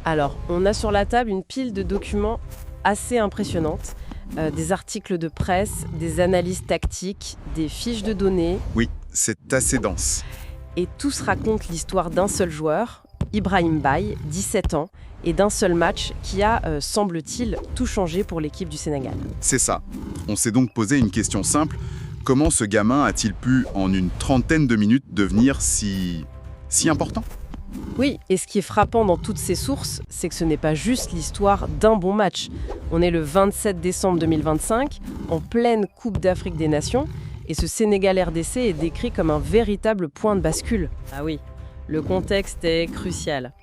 Alors, on a sur la table une pile de documents assez impressionnante. Des articles de presse, des analyses tactiques, des fiches de données. Oui, c'est assez dense. Et tous racontent l'histoire d'un seul joueur, Ibrahim Baye, 17 ans, et d'un seul match qui a, semble-t-il, tout changé pour l'équipe du Sénégal. C'est ça. On s'est donc posé une question simple. Comment ce gamin a-t-il pu, en une trentaine de minutes, devenir si important ? Oui, et ce qui est frappant dans toutes ces sources, c'est que ce n'est pas juste l'histoire d'un bon match. On est le 27 décembre 2025, en pleine Coupe d'Afrique des Nations, et ce Sénégal-RDC est décrit comme un véritable point de bascule. Ah oui, le contexte est crucial.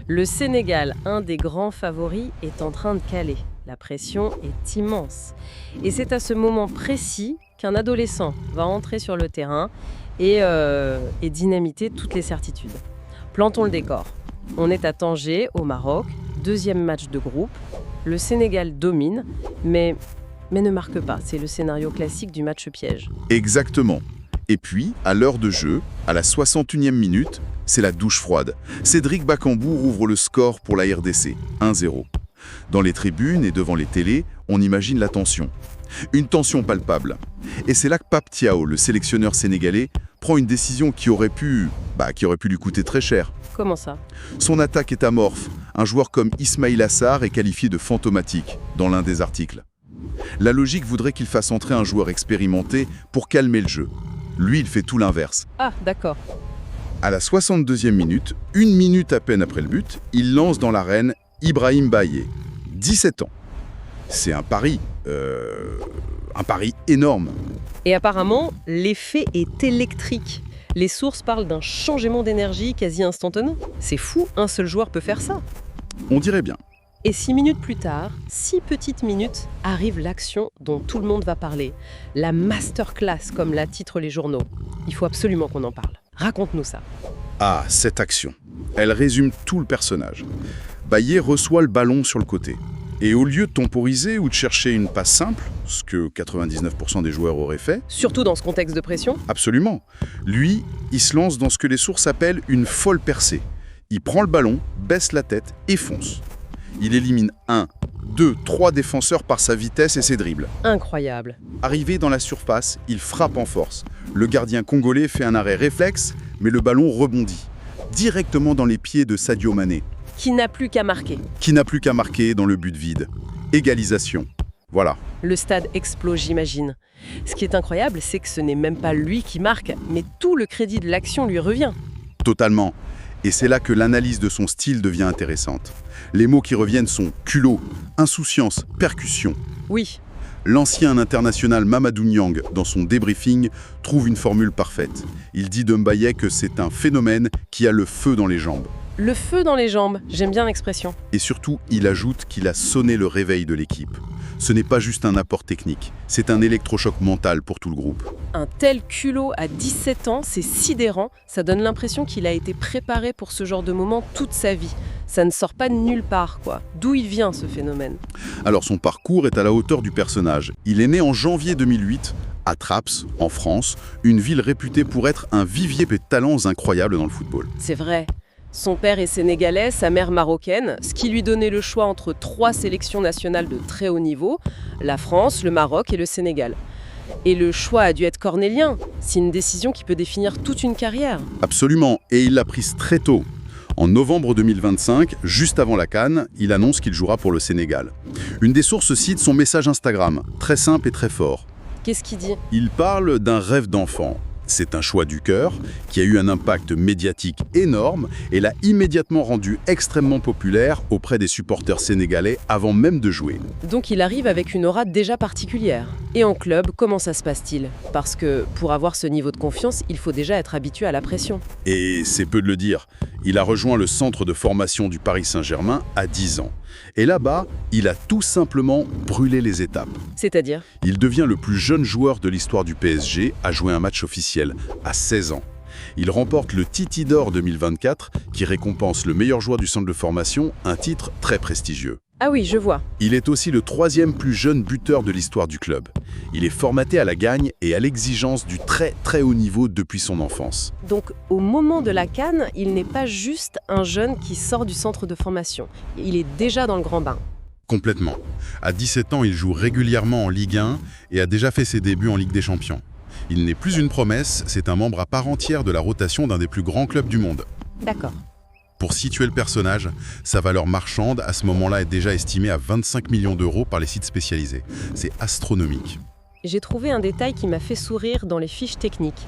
Le Sénégal, un des grands favoris, est en train de caler. La pression est immense. Et c'est à ce moment précis qu'un adolescent va entrer sur le terrain et dynamiter toutes les certitudes. Plantons le décor. On est à Tanger, au Maroc, deuxième match de groupe. Le Sénégal domine, mais ne marque pas. C'est le scénario classique du match piège. Exactement. Et puis, à l'heure de jeu, à la 61e minute, c'est la douche froide. Cédric Bakambu ouvre le score pour la RDC, 1-0. Dans les tribunes et devant les télés, on imagine la tension. Une tension palpable. Et c'est là que Pape Thiaw, le sélectionneur sénégalais, prend une décision qui aurait pu lui coûter très cher. Comment ça ? Son attaque est amorphe. Un joueur comme Ismaïla Sarr est qualifié de fantomatique dans l'un des articles. La logique voudrait qu'il fasse entrer un joueur expérimenté pour calmer le jeu. Lui, il fait tout l'inverse. Ah, d'accord. À la 62e minute, une minute à peine après le but, il lance dans l'arène Ibrahim Baye, 17 ans. C'est un pari énorme. Et apparemment, l'effet est électrique. Les sources parlent d'un changement d'énergie quasi instantané. C'est fou, un seul joueur peut faire ça. On dirait bien. Et 6 minutes plus tard, 6 petites minutes, arrive l'action dont tout le monde va parler. La masterclass, comme la titrent les journaux. Il faut absolument qu'on en parle. Raconte-nous ça. Ah, cette action. Elle résume tout le personnage. Baye reçoit le ballon sur le côté. Et au lieu de temporiser ou de chercher une passe simple, ce que 99% des joueurs auraient fait... Surtout dans ce contexte de pression ? Absolument. Lui, il se lance dans ce que les sources appellent une folle percée. Il prend le ballon, baisse la tête et fonce. Il élimine 1, 2, 3 défenseurs par sa vitesse et ses dribbles. Incroyable. Arrivé dans la surface, il frappe en force. Le gardien congolais fait un arrêt réflexe, mais le ballon rebondit directement dans les pieds de Sadio Mané. Qui n'a plus qu'à marquer. Qui n'a plus qu'à marquer dans le but vide. Égalisation. Voilà. Le stade explose, j'imagine. Ce qui est incroyable, c'est que ce n'est même pas lui qui marque, mais tout le crédit de l'action lui revient. Totalement. Et c'est là que l'analyse de son style devient intéressante. Les mots qui reviennent sont culot, insouciance, percussion. Oui. L'ancien international Mamadou Niang, dans son débriefing, trouve une formule parfaite. Il dit de Mbaye que c'est un phénomène qui a le feu dans les jambes. Le feu dans les jambes, j'aime bien l'expression. Et surtout, il ajoute qu'il a sonné le réveil de l'équipe. Ce n'est pas juste un apport technique, c'est un électrochoc mental pour tout le groupe. Un tel culot à 17 ans, c'est sidérant. Ça donne l'impression qu'il a été préparé pour ce genre de moment toute sa vie. Ça ne sort pas de nulle part, quoi. D'où il vient, ce phénomène ? Alors son parcours est à la hauteur du personnage. Il est né en janvier 2008, à Trappes, en France, une ville réputée pour être un vivier de talents incroyables dans le football. C'est vrai. Son père est sénégalais, sa mère marocaine, ce qui lui donnait le choix entre 3 sélections nationales de très haut niveau, la France, le Maroc et le Sénégal. Et le choix a dû être cornélien. C'est une décision qui peut définir toute une carrière. Absolument, et il l'a prise très tôt. En novembre 2025, juste avant la CAN, il annonce qu'il jouera pour le Sénégal. Une des sources cite son message Instagram, très simple et très fort. Qu'est-ce qu'il dit ? Il parle d'un rêve d'enfant. C'est un choix du cœur qui a eu un impact médiatique énorme et l'a immédiatement rendu extrêmement populaire auprès des supporters sénégalais avant même de jouer. Donc il arrive avec une aura déjà particulière. Et en club, comment ça se passe-t-il ? Parce que pour avoir ce niveau de confiance, il faut déjà être habitué à la pression. Et c'est peu de le dire, il a rejoint le centre de formation du Paris Saint-Germain à 10 ans. Et là-bas, il a tout simplement brûlé les étapes. C'est-à-dire ? Il devient le plus jeune joueur de l'histoire du PSG à jouer un match officiel, à 16 ans. Il remporte le Titi d'Or 2024, qui récompense le meilleur joueur du centre de formation, un titre très prestigieux. Ah oui, je vois. Il est aussi le 3e plus jeune buteur de l'histoire du club. Il est formaté à la gagne et à l'exigence du très très haut niveau depuis son enfance. Donc, au moment de la CAN, il n'est pas juste un jeune qui sort du centre de formation. Il est déjà dans le grand bain. Complètement. À 17 ans, il joue régulièrement en Ligue 1 et a déjà fait ses débuts en Ligue des Champions. Il n'est plus une promesse, c'est un membre à part entière de la rotation d'un des plus grands clubs du monde. D'accord. Pour situer le personnage, sa valeur marchande à ce moment-là est déjà estimée à 25 millions d'euros par les sites spécialisés. C'est astronomique. J'ai trouvé un détail qui m'a fait sourire dans les fiches techniques.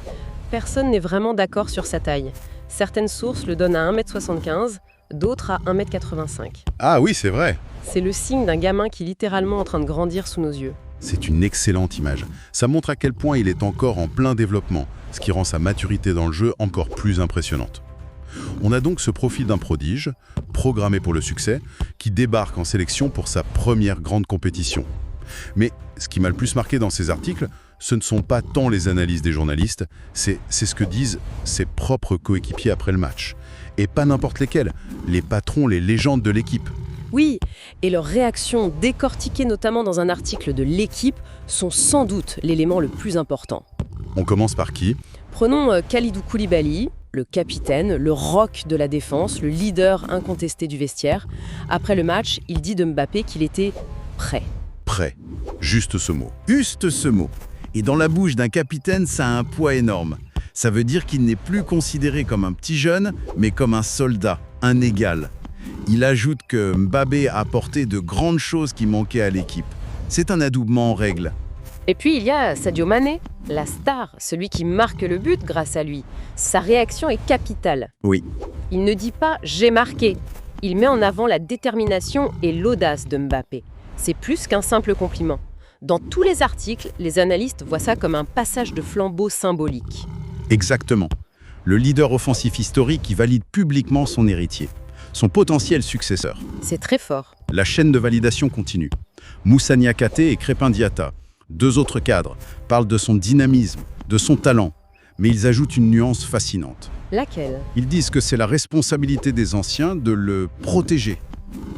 Personne n'est vraiment d'accord sur sa taille. Certaines sources le donnent à 1m75, d'autres à 1m85. Ah oui, c'est vrai. C'est le signe d'un gamin qui est littéralement en train de grandir sous nos yeux. C'est une excellente image. Ça montre à quel point il est encore en plein développement, ce qui rend sa maturité dans le jeu encore plus impressionnante. On a donc ce profil d'un prodige, programmé pour le succès, qui débarque en sélection pour sa première grande compétition. Mais ce qui m'a le plus marqué dans ces articles, ce ne sont pas tant les analyses des journalistes, c'est ce que disent ses propres coéquipiers après le match. Et pas n'importe lesquels, les patrons, les légendes de l'équipe. Oui, et leurs réactions, décortiquées notamment dans un article de l'Équipe, sont sans doute l'élément le plus important. On commence par qui ? Prenons Kalidou Koulibaly, le capitaine, le roc de la défense, le leader incontesté du vestiaire. Après le match, il dit de Mbappé qu'il était prêt. Prêt. Juste ce mot. Juste ce mot. Et dans la bouche d'un capitaine, ça a un poids énorme. Ça veut dire qu'il n'est plus considéré comme un petit jeune, mais comme un soldat, un égal. Il ajoute que Mbappé a apporté de grandes choses qui manquaient à l'équipe. C'est un adoubement en règle. Et puis il y a Sadio Mané, la star, celui qui marque le but grâce à lui. Sa réaction est capitale. Oui. Il ne dit pas « j'ai marqué ». Il met en avant la détermination et l'audace de Mbappé. C'est plus qu'un simple compliment. Dans tous les articles, les analystes voient ça comme un passage de flambeau symbolique. Exactement. Le leader offensif historique qui valide publiquement son héritier, son potentiel successeur. C'est très fort. La chaîne de validation continue. Moussa Niakhaté et Crépin Diatta, 2 autres cadres, parlent de son dynamisme, de son talent, mais ils ajoutent une nuance fascinante. Laquelle ? Ils disent que c'est la responsabilité des anciens de le protéger.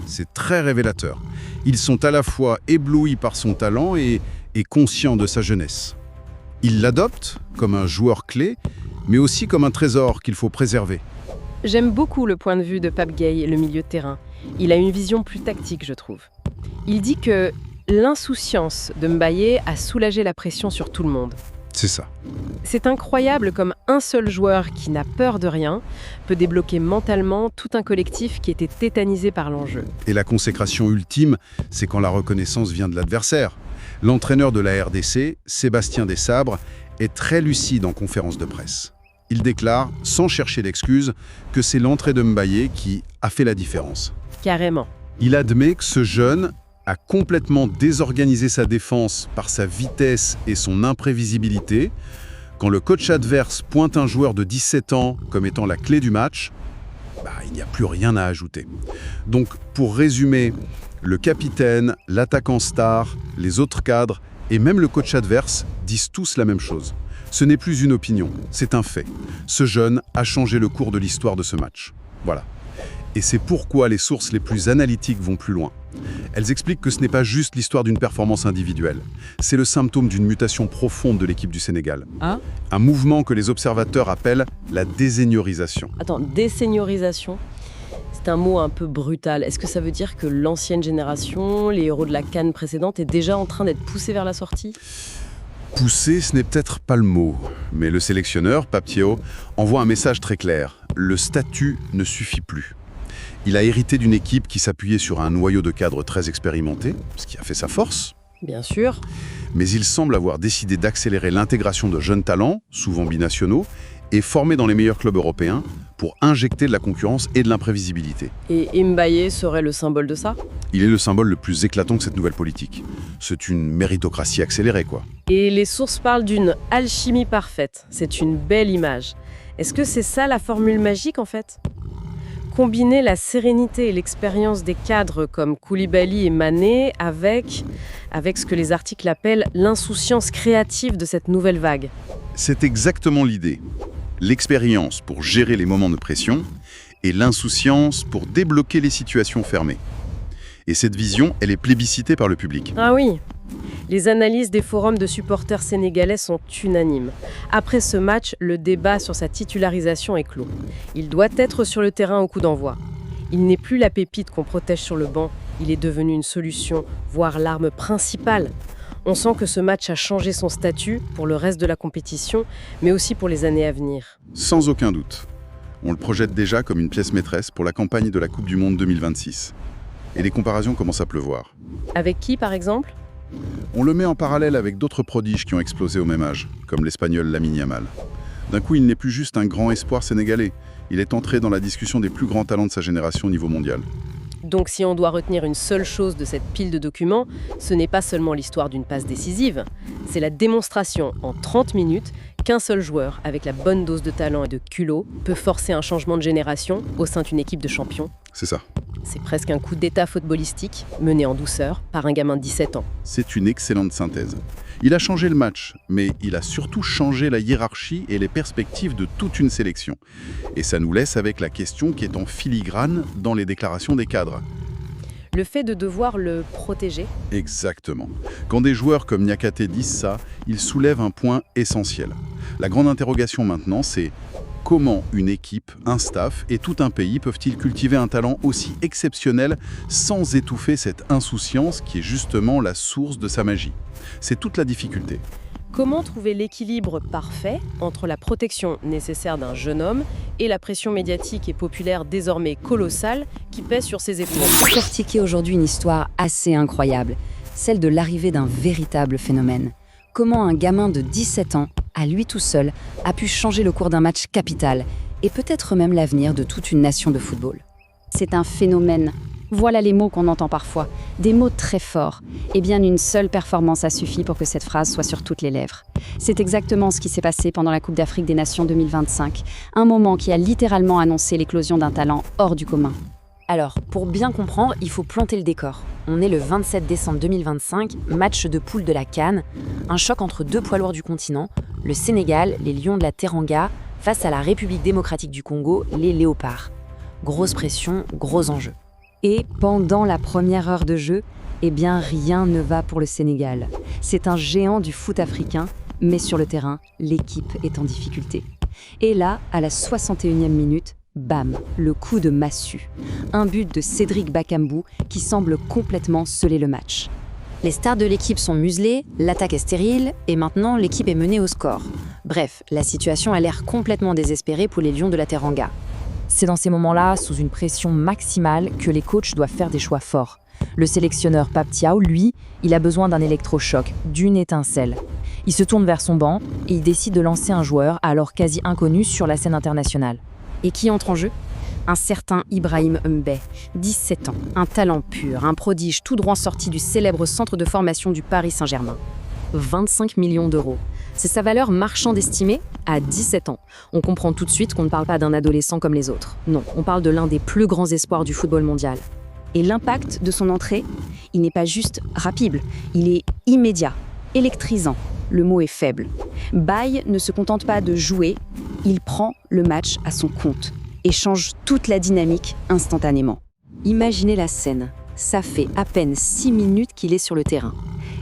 C'est très révélateur. Ils sont à la fois éblouis par son talent et conscients de sa jeunesse. Ils l'adoptent comme un joueur clé, mais aussi comme un trésor qu'il faut préserver. J'aime beaucoup le point de vue de Pape Gueye, le milieu de terrain. Il a une vision plus tactique, je trouve. Il dit que l'insouciance de Mbappé a soulagé la pression sur tout le monde. C'est ça. C'est incroyable comme un seul joueur qui n'a peur de rien peut débloquer mentalement tout un collectif qui était tétanisé par l'enjeu. Et la consécration ultime, c'est quand la reconnaissance vient de l'adversaire. L'entraîneur de la RDC, Sébastien Desabre, est très lucide en conférence de presse. Il déclare, sans chercher d'excuses, que c'est l'entrée de Mbappé qui a fait la différence. Carrément. Il admet que ce jeune a complètement désorganisé sa défense par sa vitesse et son imprévisibilité. Quand le coach adverse pointe un joueur de 17 ans comme étant la clé du match, il n'y a plus rien à ajouter. Donc, pour résumer, le capitaine, l'attaquant star, les autres cadres et même le coach adverse disent tous la même chose. Ce n'est plus une opinion, c'est un fait. Ce jeune a changé le cours de l'histoire de ce match. Voilà. Et c'est pourquoi les sources les plus analytiques vont plus loin. Elles expliquent que ce n'est pas juste l'histoire d'une performance individuelle. C'est le symptôme d'une mutation profonde de l'équipe du Sénégal. Ah ? Un mouvement que les observateurs appellent la déseniorisation. Attends, déseniorisation ? C'est un mot un peu brutal. Est-ce que ça veut dire que l'ancienne génération, les héros de la CAN précédente, est déjà en train d'être poussés vers la sortie ? Pousser, ce n'est peut-être pas le mot. Mais le sélectionneur, Pape Thiaw, envoie un message très clair. Le statut ne suffit plus. Il a hérité d'une équipe qui s'appuyait sur un noyau de cadres très expérimenté, ce qui a fait sa force. Bien sûr. Mais il semble avoir décidé d'accélérer l'intégration de jeunes talents, souvent binationaux, et formés dans les meilleurs clubs européens, pour injecter de la concurrence et de l'imprévisibilité. Et Mbappé serait le symbole de ça ? Il est le symbole le plus éclatant de cette nouvelle politique. C'est une méritocratie accélérée, quoi. Et les sources parlent d'une alchimie parfaite. C'est une belle image. Est-ce que c'est ça la formule magique, en fait ? Combiner la sérénité et l'expérience des cadres comme Koulibaly et Mané avec ce que les articles appellent l'insouciance créative de cette nouvelle vague. C'est exactement l'idée. L'expérience pour gérer les moments de pression et l'insouciance pour débloquer les situations fermées. Et cette vision, elle est plébiscitée par le public. Ah oui. Les analyses des forums de supporters sénégalais sont unanimes. Après ce match, le débat sur sa titularisation est clos. Il doit être sur le terrain au coup d'envoi. Il n'est plus la pépite qu'on protège sur le banc, il est devenu une solution, voire l'arme principale. On sent que ce match a changé son statut pour le reste de la compétition, mais aussi pour les années à venir. Sans aucun doute. On le projette déjà comme une pièce maîtresse pour la campagne de la Coupe du Monde 2026. Et les comparaisons commencent à pleuvoir. Avec qui, par exemple ? On le met en parallèle avec d'autres prodiges qui ont explosé au même âge, comme l'Espagnol Lamine Yamal. D'un coup, il n'est plus juste un grand espoir sénégalais. Il est entré dans la discussion des plus grands talents de sa génération au niveau mondial. Donc si on doit retenir une seule chose de cette pile de documents, ce n'est pas seulement l'histoire d'une passe décisive, c'est la démonstration en 30 minutes qu'un seul joueur, avec la bonne dose de talent et de culot, peut forcer un changement de génération au sein d'une équipe de champions. C'est ça. C'est presque un coup d'état footballistique, mené en douceur par un gamin de 17 ans. C'est une excellente synthèse. Il a changé le match, mais il a surtout changé la hiérarchie et les perspectives de toute une sélection. Et ça nous laisse avec la question qui est en filigrane dans les déclarations des cadres. Le fait de devoir le protéger. Exactement. Quand des joueurs comme Niakhaté disent ça, ils soulèvent un point essentiel. La grande interrogation maintenant, c'est comment une équipe, un staff et tout un pays peuvent-ils cultiver un talent aussi exceptionnel sans étouffer cette insouciance qui est justement la source de sa magie? C'est toute la difficulté. Comment trouver l'équilibre parfait entre la protection nécessaire d'un jeune homme et la pression médiatique et populaire désormais colossale qui pèse sur ses épaules? Décortiquer aujourd'hui une histoire assez incroyable, celle de l'arrivée d'un véritable phénomène. Comment un gamin de 17 ans, à lui tout seul, a pu changer le cours d'un match capital et peut-être même l'avenir de toute une nation de football. C'est un phénomène. Voilà les mots qu'on entend parfois, des mots très forts. Et bien une seule performance a suffi pour que cette phrase soit sur toutes les lèvres. C'est exactement ce qui s'est passé pendant la Coupe d'Afrique des Nations 2025, un moment qui a littéralement annoncé l'éclosion d'un talent hors du commun. Alors, pour bien comprendre, il faut planter le décor. On est le 27 décembre 2025, match de poule de la CAN, un choc entre deux poids lourds du continent, le Sénégal, les Lions de la Teranga, face à la République démocratique du Congo, les Léopards. Grosse pression, gros enjeu. Et pendant la première heure de jeu, eh bien rien ne va pour le Sénégal. C'est un géant du foot africain, mais sur le terrain, l'équipe est en difficulté. Et là, à la 61e minute, bam, le coup de massue. Un but de Cédric Bakambu qui semble complètement sceller le match. Les stars de l'équipe sont muselées, l'attaque est stérile, et maintenant l'équipe est menée au score. Bref, la situation a l'air complètement désespérée pour les Lions de la Teranga. C'est dans ces moments-là, sous une pression maximale, que les coachs doivent faire des choix forts. Le sélectionneur Pape Thiaw, lui, il a besoin d'un électrochoc, d'une étincelle. Il se tourne vers son banc et il décide de lancer un joueur alors quasi inconnu sur la scène internationale. Et qui entre en jeu ? Un certain Ibrahim Mbaye, 17 ans, un talent pur, un prodige tout droit sorti du célèbre centre de formation du Paris Saint-Germain. 25 millions d'euros. C'est sa valeur marchande estimée à 17 ans. On comprend tout de suite qu'on ne parle pas d'un adolescent comme les autres. Non, on parle de l'un des plus grands espoirs du football mondial. Et l'impact de son entrée, il n'est pas juste rapide, il est immédiat, électrisant. Le mot est faible. Baye ne se contente pas de jouer, il prend le match à son compte et change toute la dynamique instantanément. Imaginez la scène. Ça fait à peine 6 minutes qu'il est sur le terrain.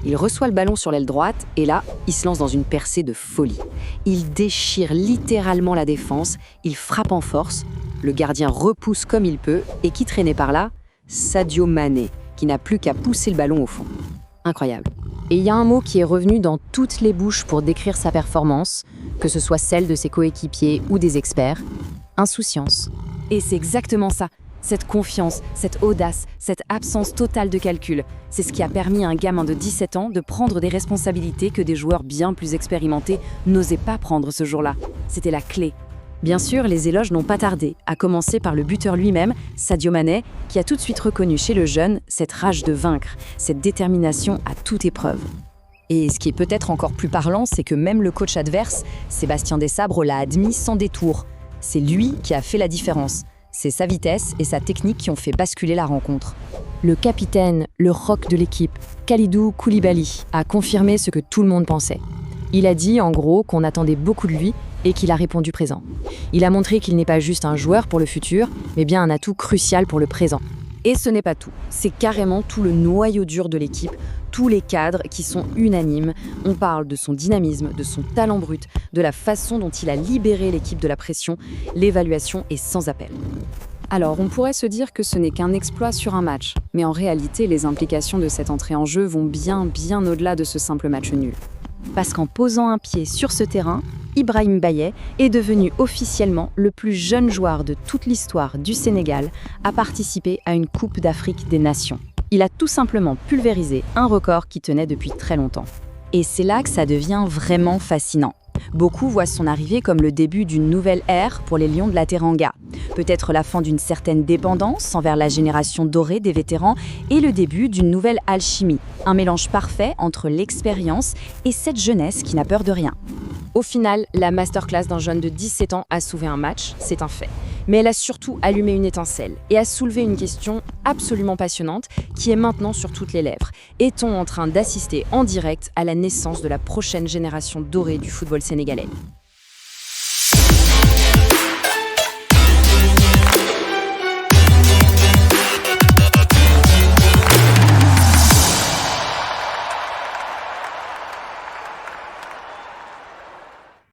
Il reçoit le ballon sur l'aile droite et là, il se lance dans une percée de folie. Il déchire littéralement la défense, il frappe en force, le gardien repousse comme il peut et qui traînait par là ? Sadio Mané, qui n'a plus qu'à pousser le ballon au fond. Incroyable. Et il y a un mot qui est revenu dans toutes les bouches pour décrire sa performance, que ce soit celle de ses coéquipiers ou des experts, insouciance. Et c'est exactement ça. Cette confiance, cette audace, cette absence totale de calcul, c'est ce qui a permis à un gamin de 17 ans de prendre des responsabilités que des joueurs bien plus expérimentés n'osaient pas prendre ce jour-là. C'était la clé. Bien sûr, les éloges n'ont pas tardé, à commencer par le buteur lui-même, Sadio Mané, qui a tout de suite reconnu chez le jeune cette rage de vaincre, cette détermination à toute épreuve. Et ce qui est peut-être encore plus parlant, c'est que même le coach adverse, Sébastien Desabre, l'a admis sans détour. C'est lui qui a fait la différence. C'est sa vitesse et sa technique qui ont fait basculer la rencontre. Le capitaine, le rock de l'équipe, Kalidou Koulibaly, a confirmé ce que tout le monde pensait. Il a dit, en gros, qu'on attendait beaucoup de lui et qu'il a répondu présent. Il a montré qu'il n'est pas juste un joueur pour le futur, mais bien un atout crucial pour le présent. Et ce n'est pas tout, c'est carrément tout le noyau dur de l'équipe, tous les cadres qui sont unanimes. On parle de son dynamisme, de son talent brut, de la façon dont il a libéré l'équipe de la pression. L'évaluation est sans appel. Alors, on pourrait se dire que ce n'est qu'un exploit sur un match, mais en réalité, les implications de cette entrée en jeu vont bien au-delà de ce simple match nul. Parce qu'en posant un pied sur ce terrain, Ibrahim Baillet est devenu officiellement le plus jeune joueur de toute l'histoire du Sénégal à participer à une Coupe d'Afrique des Nations. Il a tout simplement pulvérisé un record qui tenait depuis très longtemps. Et c'est là que ça devient vraiment fascinant. Beaucoup voient son arrivée comme le début d'une nouvelle ère pour les Lions de la Teranga. Peut-être la fin d'une certaine dépendance envers la génération dorée des vétérans et le début d'une nouvelle alchimie, un mélange parfait entre l'expérience et cette jeunesse qui n'a peur de rien. Au final, la masterclass d'un jeune de 17 ans a sauvé un match, c'est un fait. Mais elle a surtout allumé une étincelle et a soulevé une question absolument passionnante qui est maintenant sur toutes les lèvres. Est-on en train d'assister en direct à la naissance de la prochaine génération dorée du football sénégalais ?